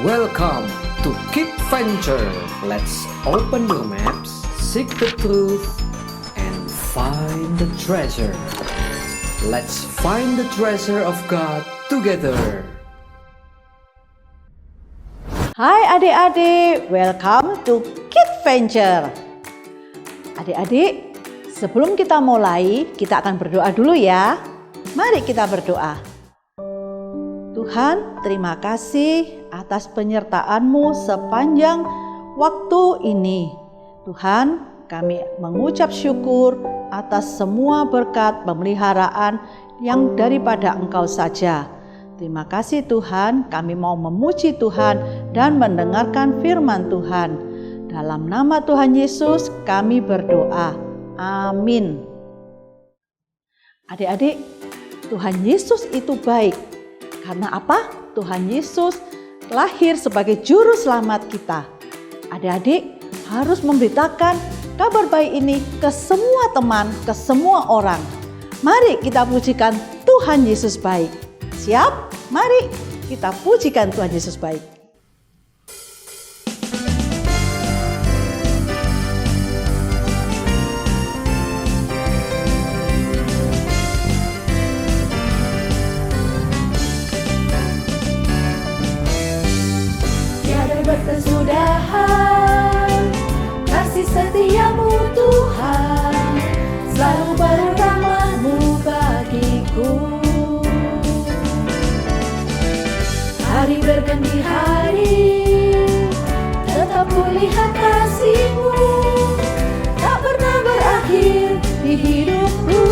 Welcome to Keep Venture. Let's open your maps, seek the truth, and find the treasure. Let's find the treasure of God together. Hai adik-adik, welcome to Keep Venture. Adik-adik, sebelum kita mulai, kita akan berdoa dulu ya. Mari kita berdoa. Tuhan, terima kasih atas penyertaan-Mu sepanjang waktu ini. Tuhan, kami mengucap syukur atas semua berkat pemeliharaan yang daripada Engkau saja. Terima kasih Tuhan, kami mau memuji Tuhan dan mendengarkan firman Tuhan. Dalam nama Tuhan Yesus kami berdoa. Amin. Adik-adik, Tuhan Yesus itu baik. Karena apa? Tuhan Yesus lahir sebagai juru selamat kita. Adik-adik harus memberitakan kabar baik ini ke semua teman, ke semua orang. Mari kita pujikan Tuhan Yesus baik. Siap? Mari kita pujikan Tuhan Yesus baik. Berkesudahan kasih setiamu Tuhan, selalu baru rahmat-Mu bagiku. Hari berganti hari, tetap kulihat kasih-Mu, tak pernah berakhir di hidupku.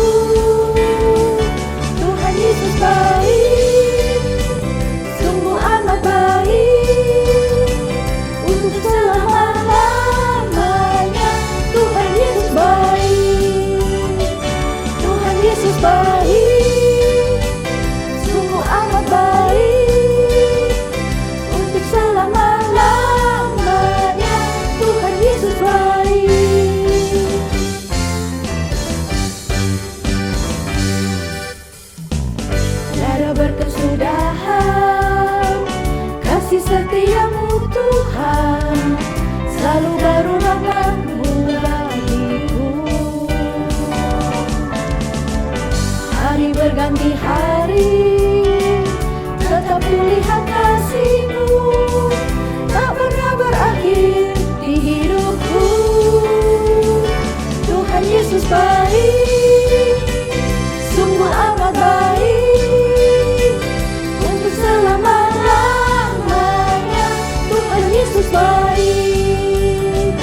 Tuhan Yesus baik, sungguh amat baik. Untuk selama-lamanya Tuhan Yesus baik. Tuhan Yesus baik, sungguh amat baik. Untuk selama-lamanya Tuhan Yesus baik. Tiada berkesudahan kasih setiamu Tuhan, selalu baru rahmat-Mu bagiku. Hari berganti hari, tetap kulihat kasih-Mu, tak pernah berakhir di hidupku. Tuhan Yesus baik, sungguh amat baik. Untuk selama-lamanya Tuhan Yesus baik.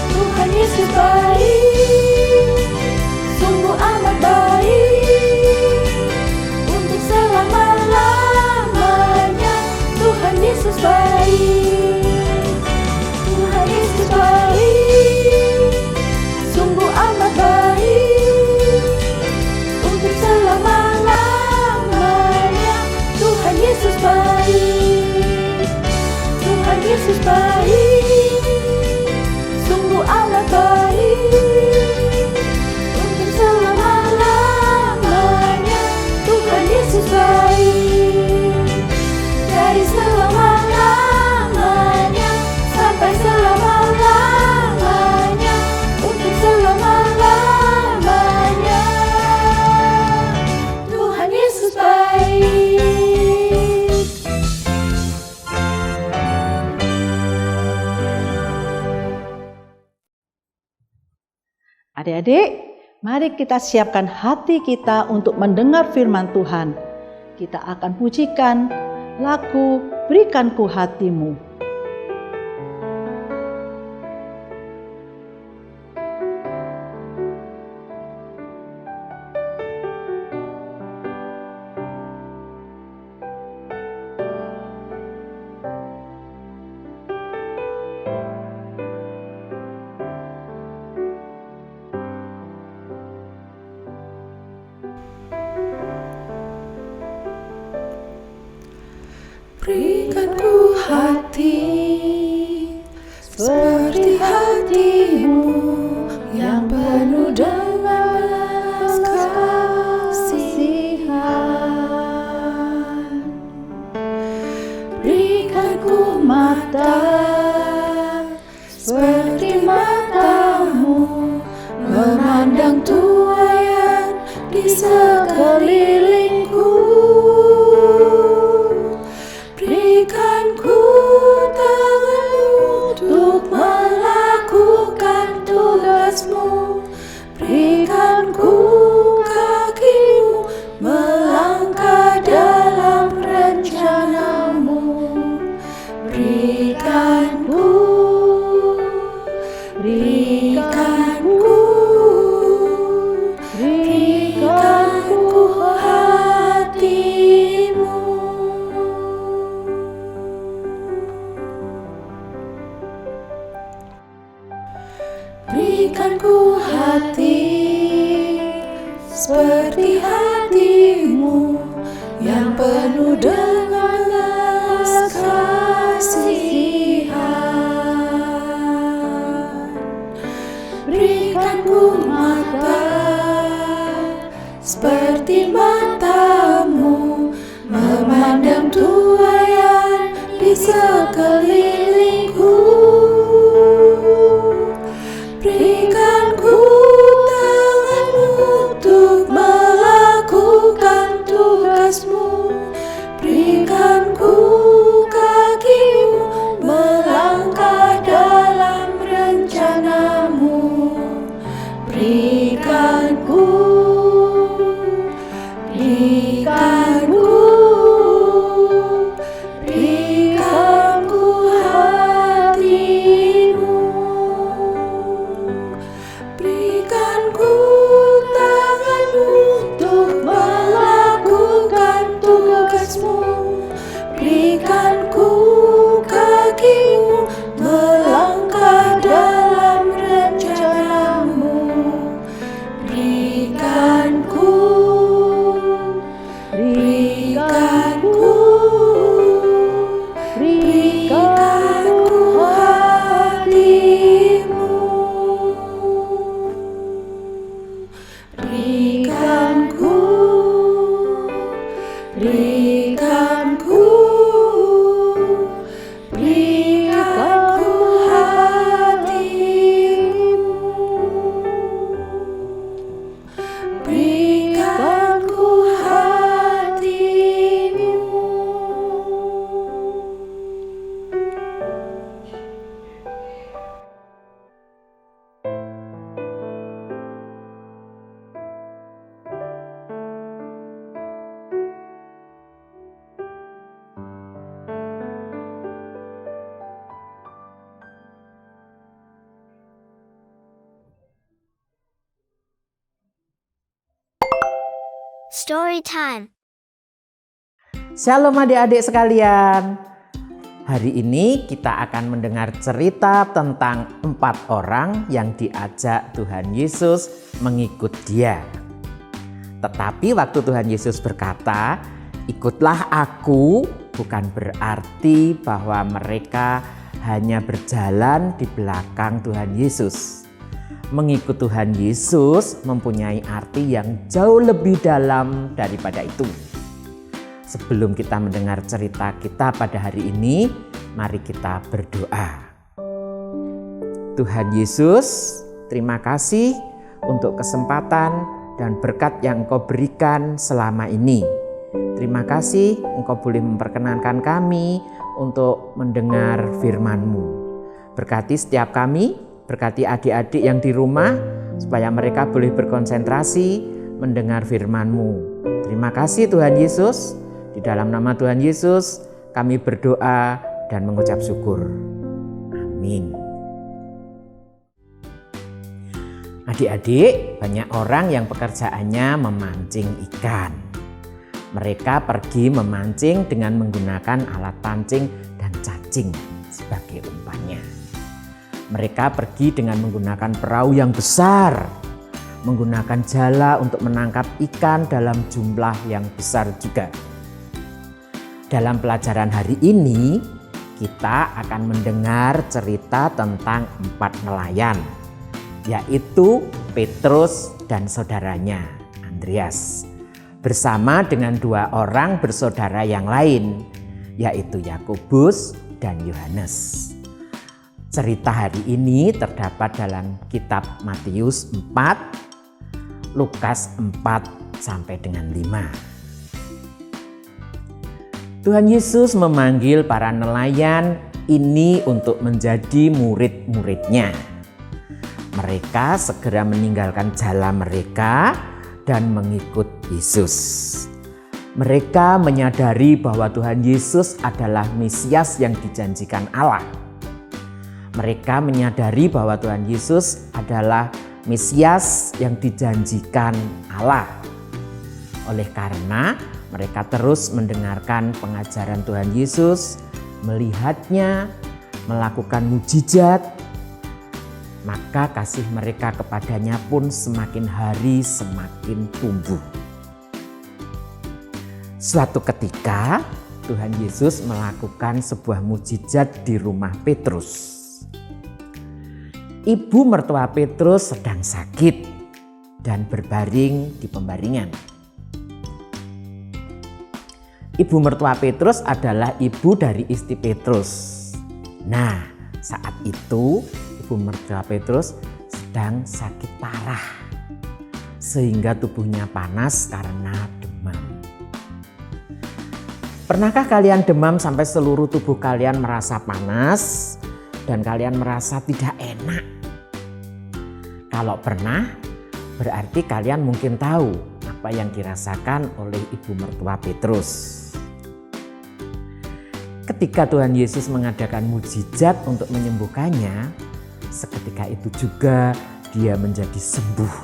Tuhan Yesus baik, sungguh amat baik. Untuk selama-lamanya Tuhan Yesus baik. Tuhan Yesus baik, sungguh amat baik. Untuk selama-lamanya Tuhan Yesus baik. Tuhan Yesus baik, sungguh amat baik. Untuk selama-lamanya Tuhan Yesus baik. Dari selama-lamanya sampai selama-lamanya. Untuk selama-lamanya Tuhan Yesus baik. Adik-adik, mari kita siapkan hati kita untuk mendengar firman Tuhan. Kita akan pujikan lagu Berikan Ku Hati-Mu. Berikan ku hati seperti hati-Mu yang penuh dengan belas kasihan. Berikan ku tugasmu, berikan ku kakimu melangkah dalam rencanamu. Berikan ku hatimu. Berikan ku tanganmu untuk melakukan tugasmu. Berikan ku kakimu melangkah dalam rencanamu. Berikan ku hatimu. Berikan ku hatimu. Berikan ku hatimu. Story time. Shalom adik-adik sekalian. Hari ini kita akan mendengar cerita tentang 4 orang yang diajak Tuhan Yesus mengikut Dia. Tetapi waktu Tuhan Yesus berkata, "Ikutlah aku," bukan berarti bahwa mereka hanya berjalan di belakang Tuhan Yesus. Mengikut Tuhan Yesus mempunyai arti yang jauh lebih dalam daripada itu. Sebelum kita mendengar cerita kita pada hari ini, mari kita berdoa. Tuhan Yesus, terima kasih untuk kesempatan dan berkat yang Engkau berikan selama ini. Terima kasih Engkau boleh memperkenankan kami untuk mendengar firman-Mu. Berkati setiap kami, berkati adik-adik yang di rumah, supaya mereka boleh berkonsentrasi mendengar firman-Mu. Terima kasih Tuhan Yesus. Di dalam nama Tuhan Yesus kami berdoa dan mengucap syukur. Amin. Adik-adik, banyak orang yang pekerjaannya memancing ikan. Mereka pergi memancing dengan menggunakan alat pancing dan cacing sebagai umpannya. Mereka pergi dengan menggunakan perahu yang besar, menggunakan jala untuk menangkap ikan dalam jumlah yang besar juga. Dalam pelajaran hari ini, kita akan mendengar cerita tentang 4 nelayan, yaitu Petrus dan saudaranya, Andreas, bersama dengan 2 orang bersaudara yang lain, yaitu Yakobus dan Yohanes. Cerita hari ini terdapat dalam kitab Matius 4, Lukas 4 sampai dengan 5. Tuhan Yesus memanggil para nelayan ini untuk menjadi murid-muridnya. Mereka segera meninggalkan jala mereka dan mengikut Yesus. Mereka menyadari bahwa Tuhan Yesus adalah Mesias yang dijanjikan Allah. Mereka menyadari bahwa Tuhan Yesus adalah Mesias yang dijanjikan Allah. Oleh karena mereka terus mendengarkan pengajaran Tuhan Yesus, melihatnya, melakukan mujizat, maka kasih mereka kepadanya pun semakin hari semakin tumbuh. Suatu ketika Tuhan Yesus melakukan sebuah mujizat di rumah Petrus. Ibu mertua Petrus sedang sakit dan berbaring di pembaringan. Ibu mertua Petrus adalah ibu dari istri Petrus. Nah, saat itu ibu mertua Petrus sedang sakit parah, sehingga tubuhnya panas karena demam. Pernahkah kalian demam sampai seluruh tubuh kalian merasa panas dan kalian merasa tidak enak? Kalau pernah, berarti kalian mungkin tahu apa yang dirasakan oleh ibu mertua Petrus. Ketika Tuhan Yesus mengadakan mukjizat untuk menyembuhkannya, seketika itu juga dia menjadi sembuh.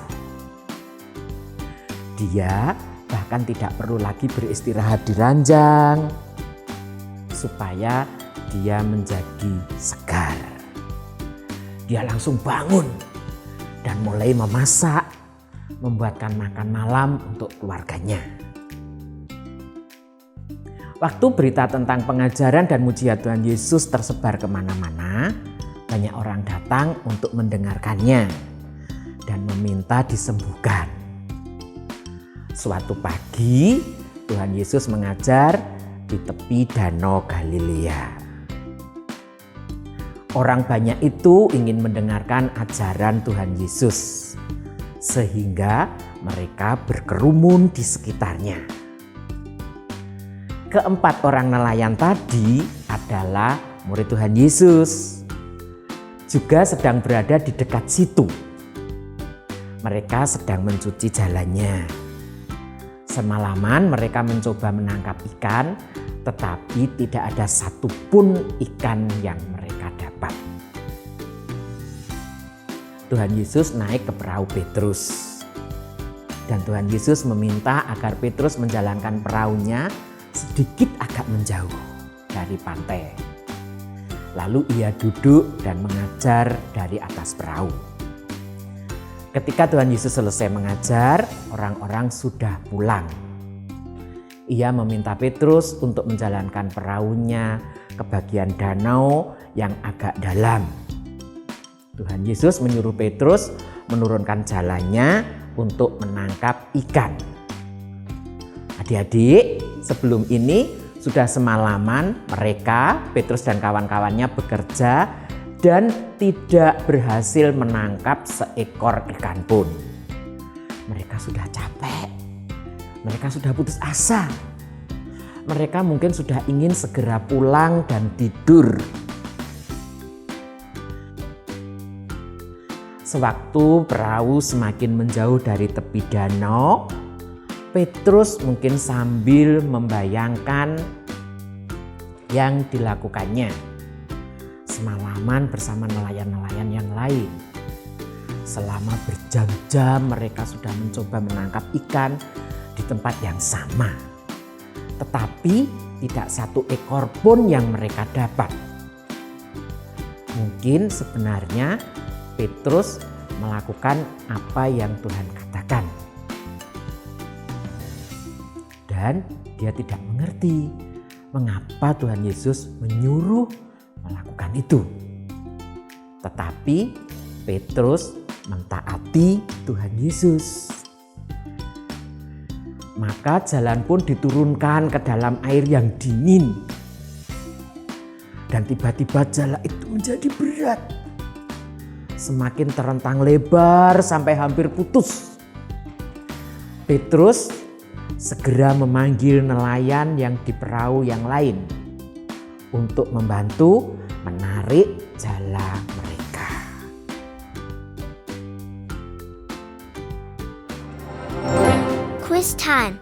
Dia bahkan tidak perlu lagi beristirahat di ranjang supaya dia menjadi segar. Dia langsung bangun dan mulai memasak, membuatkan makan malam untuk keluarganya. Waktu berita tentang pengajaran dan mujizat Tuhan Yesus tersebar kemana-mana, banyak orang datang untuk mendengarkannya dan meminta disembuhkan. Suatu pagi, Tuhan Yesus mengajar di tepi Danau Galilea. Orang banyak itu ingin mendengarkan ajaran Tuhan Yesus, sehingga mereka berkerumun di sekitarnya. Keempat orang nelayan tadi adalah murid Tuhan Yesus, juga sedang berada di dekat situ. Mereka sedang mencuci jalannya. Semalaman mereka mencoba menangkap ikan, tetapi tidak ada satupun ikan yang mereka dapat. Tuhan Yesus naik ke perahu Petrus. Dan Tuhan Yesus meminta agar Petrus menjalankan perahunya sedikit agak menjauh dari pantai. Lalu ia duduk dan mengajar dari atas perahu. Ketika Tuhan Yesus selesai mengajar, orang-orang sudah pulang. Ia meminta Petrus untuk menjalankan perahunya ke bagian danau yang agak dalam. Tuhan Yesus menyuruh Petrus menurunkan jalannya untuk menangkap ikan. Adik-adik, sebelum ini sudah semalaman mereka, Petrus dan kawan-kawannya bekerja dan tidak berhasil menangkap seekor ikan pun. Mereka sudah capek, mereka sudah putus asa. Mereka mungkin sudah ingin segera pulang dan tidur. Sewaktu perahu semakin menjauh dari tepi danau, Petrus mungkin sambil membayangkan yang dilakukannya semalaman bersama nelayan-nelayan yang lain. Selama berjam-jam mereka sudah mencoba menangkap ikan di tempat yang sama. Tetapi tidak satu ekor pun yang mereka dapat. Mungkin sebenarnya Petrus melakukan apa yang Tuhan katakan. Dan dia tidak mengerti mengapa Tuhan Yesus menyuruh melakukan itu. Tetapi Petrus mentaati Tuhan Yesus. Maka jalan pun diturunkan ke dalam air yang dingin. Dan tiba-tiba jalan itu menjadi berat. Semakin terentang lebar sampai hampir putus. Petrus segera memanggil nelayan yang di perahu yang lain untuk membantu menarik jala mereka. Quiz time.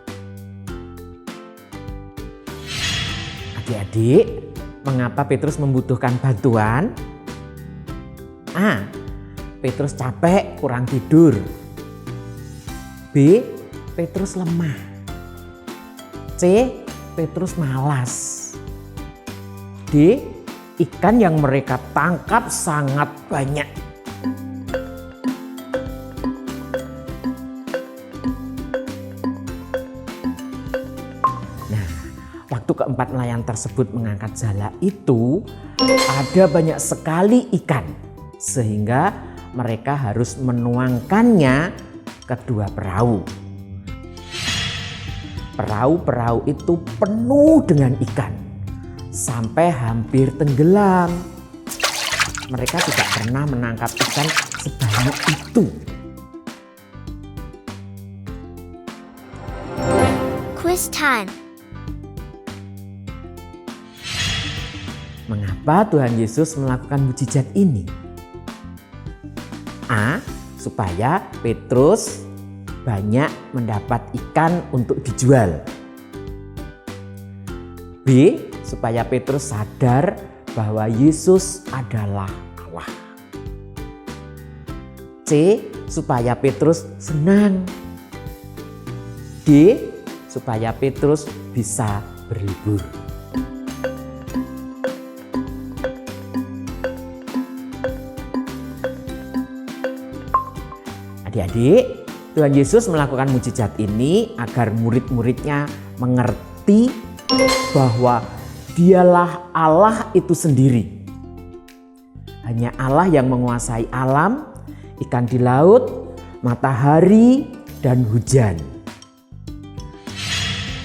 Adik-adik, mengapa Petrus membutuhkan bantuan? A. Petrus capek, kurang tidur. B. Petrus lemah. C. Petrus malas. D. Ikan yang mereka tangkap sangat banyak. Nah, waktu keempat nelayan tersebut mengangkat jala itu, ada banyak sekali ikan. Sehingga mereka harus menuangkannya ke dua perahu. Perahu-perahu itu penuh dengan ikan sampai hampir tenggelam. Mereka tidak pernah menangkap ikan sebanyak itu. Quiz time. Kenapa Tuhan Yesus melakukan mujizat ini? A. Supaya Petrus banyak mendapat ikan untuk dijual. B. Supaya Petrus sadar bahwa Yesus adalah Allah. C. Supaya Petrus senang. D. Supaya Petrus bisa berlibur. Adik-adik, Tuhan Yesus melakukan mujizat ini agar murid-muridnya mengerti bahwa Dialah Allah itu sendiri. Hanya Allah yang menguasai alam, ikan di laut, matahari, dan hujan.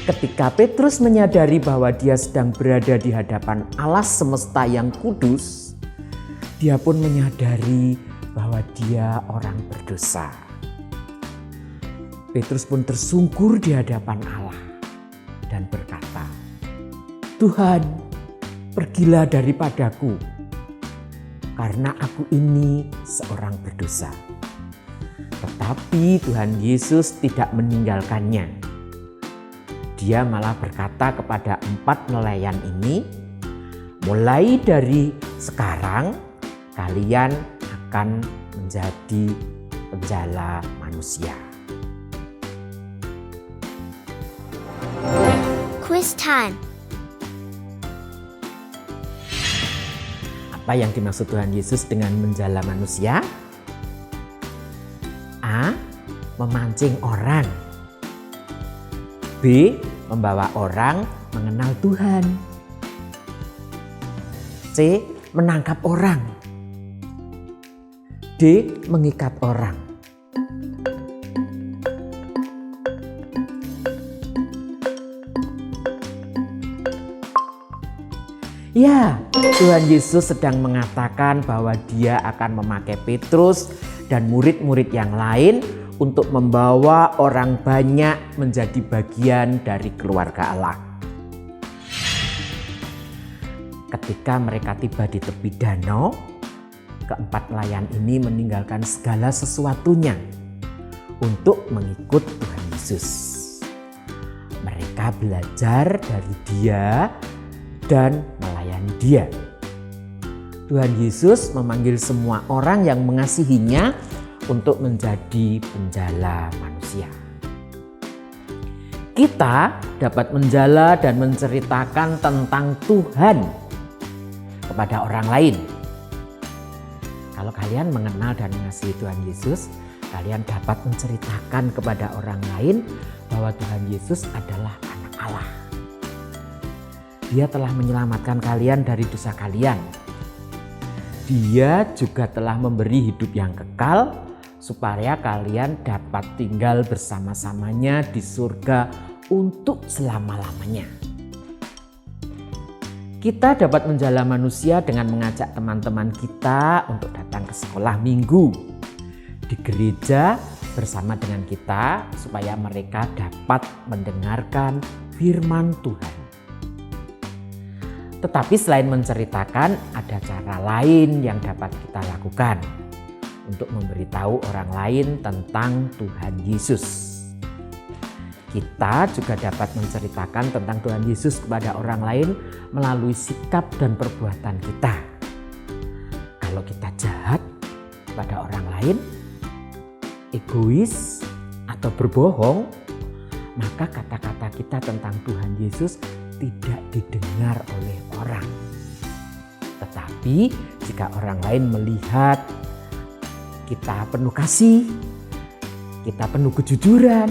Ketika Petrus menyadari bahwa dia sedang berada di hadapan Allah semesta yang kudus, dia pun menyadari bahwa dia orang berdosa. Petrus pun tersungkur di hadapan Allah dan berkata, "Tuhan, pergilah daripadaku, karena aku ini seorang berdosa." Tetapi Tuhan Yesus tidak meninggalkannya. Dia malah berkata kepada 4 nelayan ini, "Mulai dari sekarang kalian akan menjadi penjala manusia." Quiz time. Apa yang dimaksud Tuhan Yesus dengan menjala manusia? A. Memancing orang. B. Membawa orang mengenal Tuhan. C. Menangkap orang. D. Mengikat orang. Ya, Tuhan Yesus sedang mengatakan bahwa Dia akan memakai Petrus dan murid-murid yang lain untuk membawa orang banyak menjadi bagian dari keluarga Allah. Ketika mereka tiba di tepi danau, keempat nelayan ini meninggalkan segala sesuatunya untuk mengikut Tuhan Yesus. Mereka belajar dari Dia dan melayani Dia. Tuhan Yesus memanggil semua orang yang mengasihinya untuk menjadi penjala manusia. Kita dapat menjala dan menceritakan tentang Tuhan kepada orang lain. Kalau kalian mengenal dan mengasihi Tuhan Yesus, kalian dapat menceritakan kepada orang lain bahwa Tuhan Yesus adalah anak Allah. Dia telah menyelamatkan kalian dari dosa kalian. Dia juga telah memberi hidup yang kekal supaya kalian dapat tinggal bersama-samanya di surga untuk selama-lamanya. Kita dapat menjala manusia dengan mengajak teman-teman kita untuk datang ke sekolah minggu di gereja bersama dengan kita supaya mereka dapat mendengarkan firman Tuhan. Tetapi selain menceritakan, ada cara lain yang dapat kita lakukan untuk memberitahu orang lain tentang Tuhan Yesus. Kita juga dapat menceritakan tentang Tuhan Yesus kepada orang lain melalui sikap dan perbuatan kita. Kalau kita jahat kepada orang lain, egois atau berbohong, maka kata-kata kita tentang Tuhan Yesus tidak didengar oleh orang. Tetapi jika orang lain melihat kita penuh kasih, kita penuh kejujuran,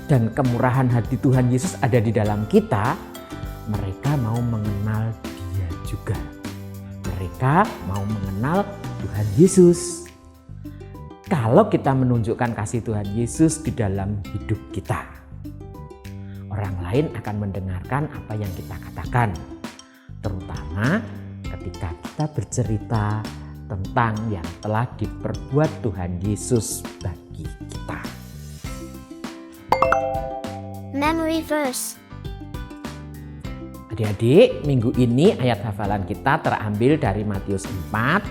dan kemurahan hati Tuhan Yesus ada di dalam kita, mereka mau mengenal Dia juga. Mereka mau mengenal Tuhan Yesus. Kalau kita menunjukkan kasih Tuhan Yesus di dalam hidup kita, orang lain akan mendengarkan apa yang kita katakan, terutama ketika kita bercerita tentang yang telah diperbuat Tuhan Yesus bagi kita. Adik-adik, minggu ini ayat hafalan kita terambil dari Matius 4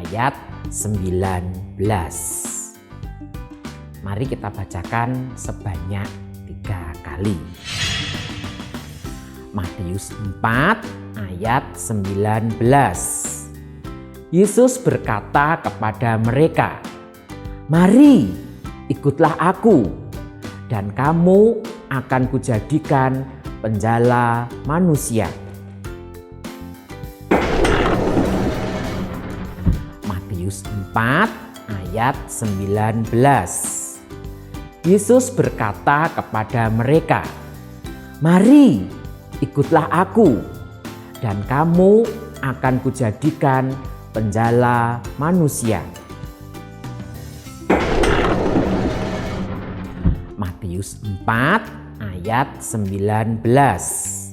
ayat 19. Mari kita bacakan sebanyak 3 kali. Matius 4 ayat 19. Yesus berkata kepada mereka, "Mari, ikutlah aku, dan kamu akan kujadikan penjala manusia." Matius 4 ayat 19. Yesus berkata kepada mereka, "Mari, ikutlah aku, dan kamu akan kujadikan penjala manusia." Matius 4 ayat 19.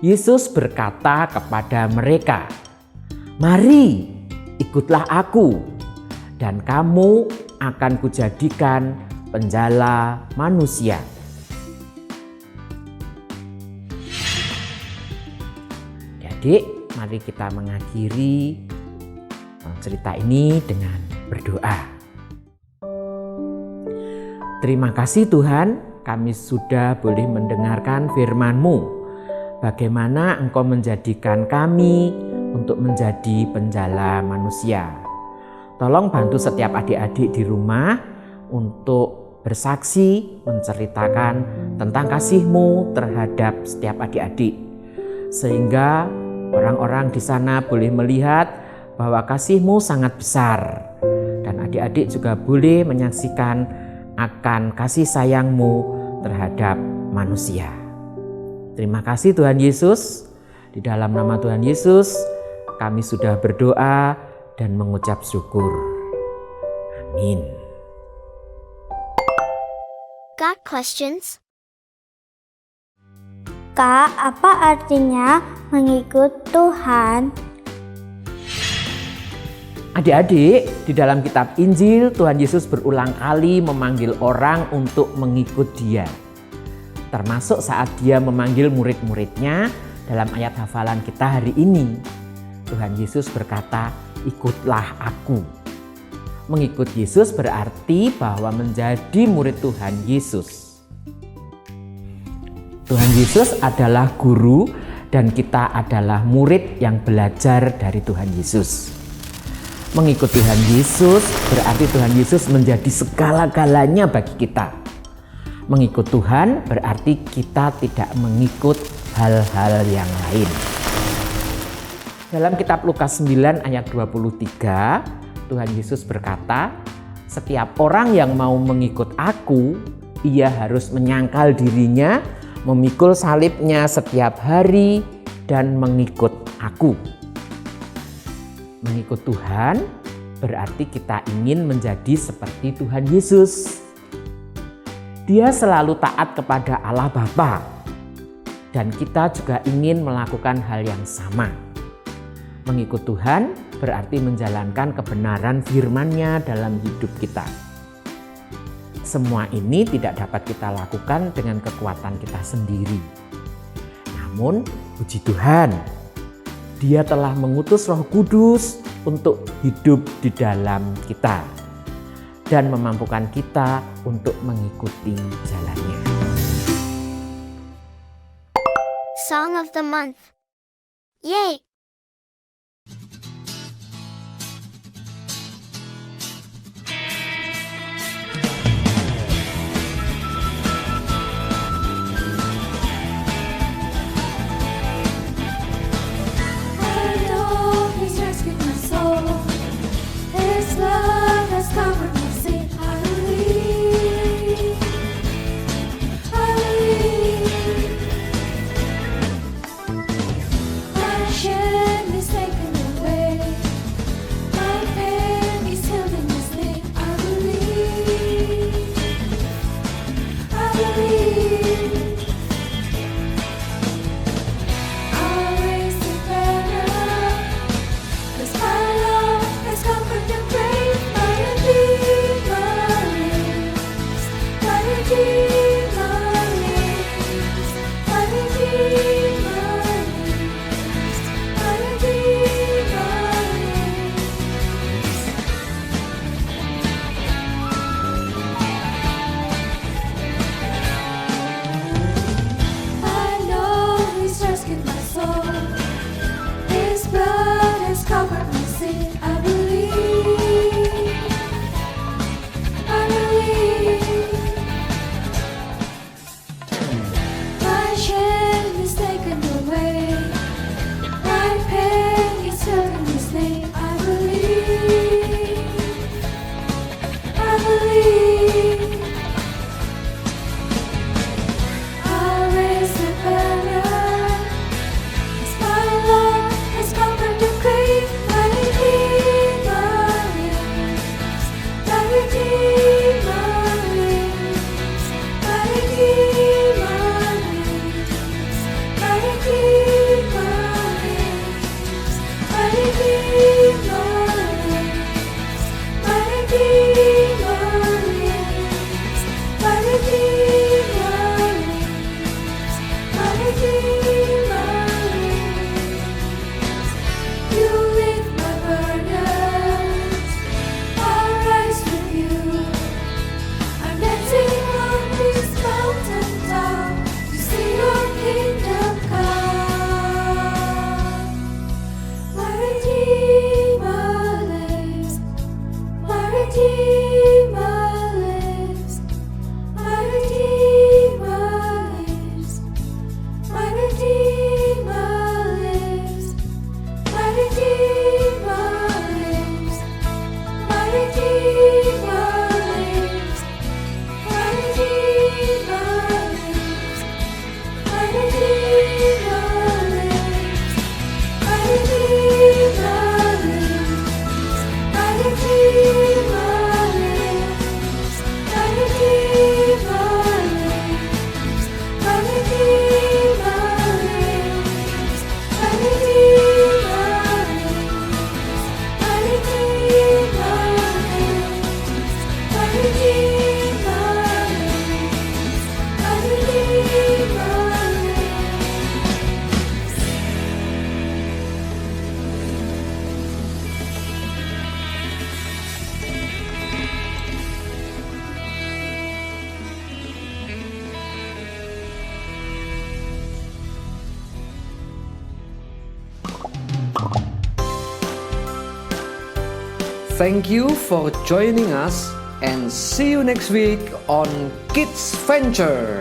Yesus berkata kepada mereka, "Mari, ikutlah aku, dan kamu akan kujadikan penjala manusia." Adik, mari kita mengakhiri cerita ini dengan berdoa. Terima kasih Tuhan, kami sudah boleh mendengarkan firman-Mu. Bagaimana Engkau menjadikan kami untuk menjadi penjala manusia. Tolong bantu setiap adik-adik di rumah untuk bersaksi, menceritakan tentang kasih-Mu terhadap setiap adik-adik. Sehingga orang-orang di sana boleh melihat bahwa kasih-Mu sangat besar. Dan adik-adik juga boleh menyaksikan akan kasih sayang-Mu terhadap manusia. Terima kasih Tuhan Yesus. Di dalam nama Tuhan Yesus kami sudah berdoa dan mengucap syukur. Amin. Got questions? Kak, apa artinya mengikut Tuhan? Adik-adik, di dalam kitab Injil Tuhan Yesus berulang kali memanggil orang untuk mengikut Dia. Termasuk saat Dia memanggil murid-muridnya dalam ayat hafalan kita hari ini. Tuhan Yesus berkata, "Ikutlah aku." Mengikut Yesus berarti bahwa menjadi murid Tuhan Yesus. Tuhan Yesus adalah guru dan kita adalah murid yang belajar dari Tuhan Yesus. Mengikut Tuhan Yesus berarti Tuhan Yesus menjadi segala-galanya bagi kita. Mengikut Tuhan berarti kita tidak mengikut hal-hal yang lain. Dalam kitab Lukas 9 ayat 23, Tuhan Yesus berkata, "Setiap orang yang mau mengikut aku, ia harus menyangkal dirinya, memikul salibnya setiap hari, dan mengikut aku." Mengikut Tuhan berarti kita ingin menjadi seperti Tuhan Yesus. Dia selalu taat kepada Allah Bapa, dan kita juga ingin melakukan hal yang sama. Mengikut Tuhan berarti menjalankan kebenaran firman-Nya dalam hidup kita. Semua ini tidak dapat kita lakukan dengan kekuatan kita sendiri. Namun, puji Tuhan, Dia telah mengutus Roh Kudus untuk hidup di dalam kita dan memampukan kita untuk mengikuti jalannya. Song of the month. Yay! Share Thank you for joining us and see you next week on Kids Venture.